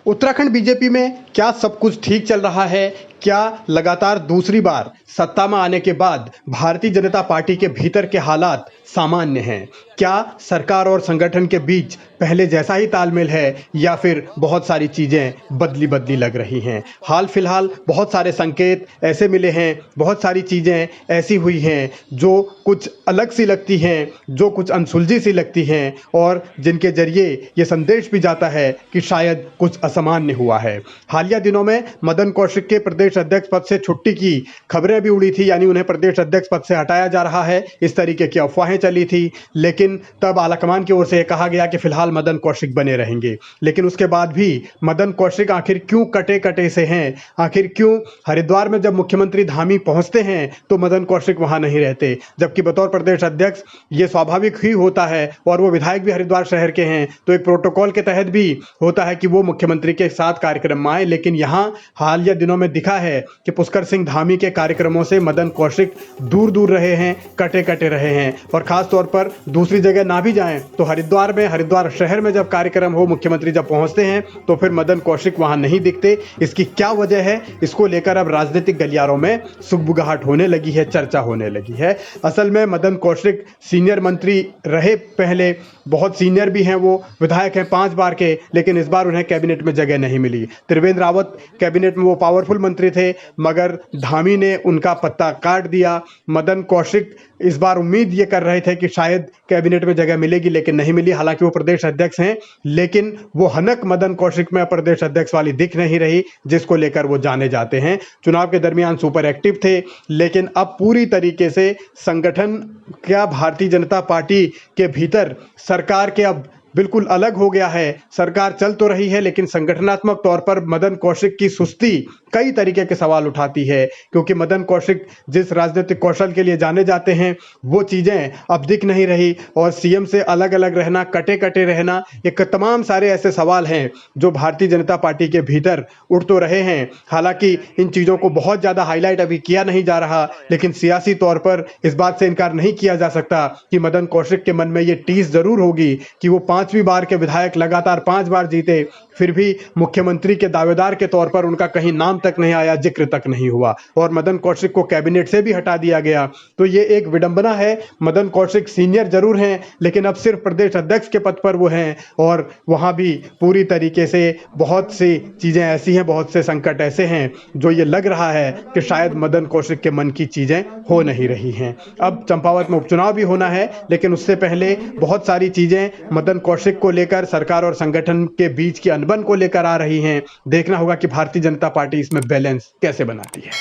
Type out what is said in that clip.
Uttarakhand BJP में क्या सब कुछ ठीक चल रहा है? क्या लगातार दूसरी बार सत्ता में आने के बाद भारतीय जनता पार्टी के भीतर के हालात सामान्य हैं? क्या सरकार और संगठन के बीच पहले जैसा ही तालमेल है या फिर बहुत सारी चीज़ें बदली बदली लग रही हैं? हाल फिलहाल बहुत सारे संकेत ऐसे मिले हैं, बहुत सारी चीज़ें ऐसी हुई हैं जो कुछ अलग सी लगती हैं, जो कुछ अनसुलझी सी लगती हैं और जिनके जरिए ये संदेश भी जाता है कि शायद कुछ असामान्य हुआ है। हालिया दिनों में मदन कौशिक के प्रदेश अध्यक्ष पद से छुट्टी की खबरें भी उड़ी थी, यानी उन्हें प्रदेश अध्यक्ष पद से हटाया जा रहा है, इस तरीके की अफवाहें चली थी। लेकिन तब आलाकमान की ओर से कहा गया कि फिलहाल मदन कौशिक बने रहेंगे। लेकिन उसके बाद भी मदन कौशिक आखिर क्यों कटे कटे से हैं? आखिर क्यों हरिद्वार में जब मुख्यमंत्री धामी पहुंचते हैं तो मदन कौशिक वहां नहीं रहते, जबकि बतौर प्रदेश अध्यक्ष ये स्वाभाविक ही होता है और वो विधायक भी हरिद्वार शहर के हैं, तो एक प्रोटोकॉल के तहत भी होता है कि वो मुख्यमंत्री के साथ कार्यक्रम में आए। लेकिन यहाँ हालिया दिनों में दिखा है कि पुष्कर सिंह धामी के कार्यक्रमों से मदन कौशिक दूर दूर रहे हैं, कटे कटे रहे हैं और खास तौर पर दूसरी जगह ना भी जाएं तो हरिद्वार में, हरिद्वार शहर में जब कार्यक्रम हो, मुख्यमंत्री जब पहुंचते हैं तो फिर मदन कौशिक वहां नहीं दिखते। इसकी क्या वजह है? इसको लेकर अब राजनीतिक गलियारों में सुगबुगाहट होने लगी है, चर्चा होने लगी है। असल में मदन कौशिक सीनियर मंत्री रहे, पहले बहुत सीनियर भी हैं, वो विधायक हैं 5 बार के, लेकिन इस बार उन्हें कैबिनेट में जगह नहीं मिली। त्रिवेंद्र रावत कैबिनेट में वो पावरफुल मंत्री थे, मगर धामी ने उनका पत्ता काट दिया। मदन कौशिक इस बार उम्मीद ये कर रहे थे कि शायद कैबिनेट में जगह मिलेगी, लेकिन नहीं मिली। हालांकि वो प्रदेश अध्यक्ष हैं, लेकिन वो हनक मदन कौशिक में प्रदेश अध्यक्ष वाली दिख नहीं रही, जिसको लेकर वो जाने जाते हैं। चुनाव के दरमियान सुपर एक्टिव थे, लेकिन अब पूरी तरीके से संगठन क्या भारतीय जनता पार्टी के भीतर सरकार के अब बिल्कुल अलग हो गया है। सरकार चल तो रही है, लेकिन संगठनात्मक तौर पर मदन कौशिक की सुस्ती कई तरीके के सवाल उठाती है, क्योंकि मदन कौशिक जिस राजनीतिक कौशल के लिए जाने जाते हैं वो चीज़ें अब दिख नहीं रही और सीएम से अलग अलग रहना, कटे कटे रहना, एक तमाम सारे ऐसे सवाल हैं जो भारतीय जनता पार्टी के भीतर उठ तो रहे हैं। हालांकि इन चीज़ों को बहुत ज़्यादा हाईलाइट अभी किया नहीं जा रहा, लेकिन सियासी तौर पर इस बात से इनकार नहीं किया जा सकता कि मदन कौशिक के मन में ये टीस जरूर होगी कि वो 5वीं बार के विधायक, लगातार 5 बार जीते, फिर भी मुख्यमंत्री के दावेदार के तौर पर उनका कहीं नाम तक नहीं आया, जिक्र तक नहीं हुआ और मदन कौशिक को कैबिनेट से भी हटा दिया गया। तो ये एक विडंबना है। मदन कौशिक सीनियर जरूर हैं, लेकिन अब सिर्फ प्रदेश अध्यक्ष के पद पर वो हैं और वहां भी पूरी तरीके से बहुत सी चीजें ऐसी हैं, बहुत से संकट ऐसे हैं जो ये लग रहा है कि शायद मदन कौशिक के मन की चीजें हो नहीं रही हैं। अब चंपावत में उपचुनाव भी होना है, लेकिन उससे पहले बहुत सारी चीजें मदन कौशिक को लेकर सरकार और संगठन के बीच की अनबन को लेकर आ रही हैं। देखना होगा कि भारतीय जनता पार्टी इसमें बैलेंस कैसे बनाती है।